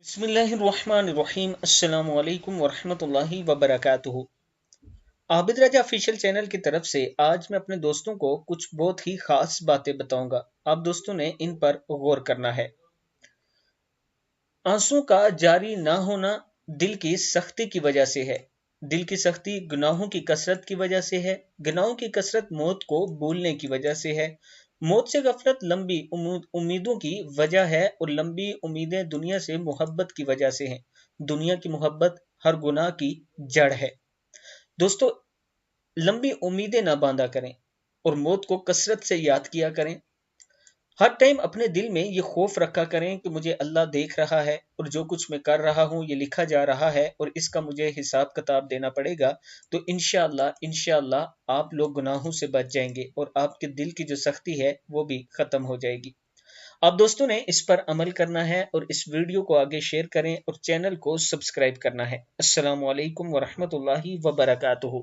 बिस्मिल्लाहिर्रहमानिर्रहीम। अस्सलामु अलैकुम वरहमतुल्लाहि वबरकातुहू। आबिद राजा ऑफिशियल चैनल की तरफ से आज मैं अपने दोस्तों को कुछ बहुत ही खास बातें बताऊंगा। आप दोस्तों ने इन पर गौर करना है। आंसू का जारी ना होना दिल की सख्ती की वजह से है। दिल की सख्ती गुनाहों की कसरत की वजह से है। गुनाहों की कसरत मौत को भूलने की वजह से है। मौत से गफलत लंबी उम्मीदों की वजह है और लंबी उम्मीदें दुनिया से मोहब्बत की वजह से हैं। दुनिया की मोहब्बत हर गुनाह की जड़ है। दोस्तों, लंबी उम्मीदें ना बांधा करें और मौत को कसरत से याद किया करें। हर टाइम अपने दिल में ये खौफ रखा करें कि मुझे अल्लाह देख रहा है और जो कुछ मैं कर रहा हूँ ये लिखा जा रहा है और इसका मुझे हिसाब किताब देना पड़ेगा। तो इंशाअल्लाह आप लोग गुनाहों से बच जाएंगे और आपके दिल की जो सख्ती है वो भी खत्म हो जाएगी। आप दोस्तों ने इस पर अमल करना है और इस वीडियो को आगे शेयर करें और चैनल को सब्सक्राइब करना है। अस्सलामु अलैकुम वरहमतुल्लाहि वबरकातुहू।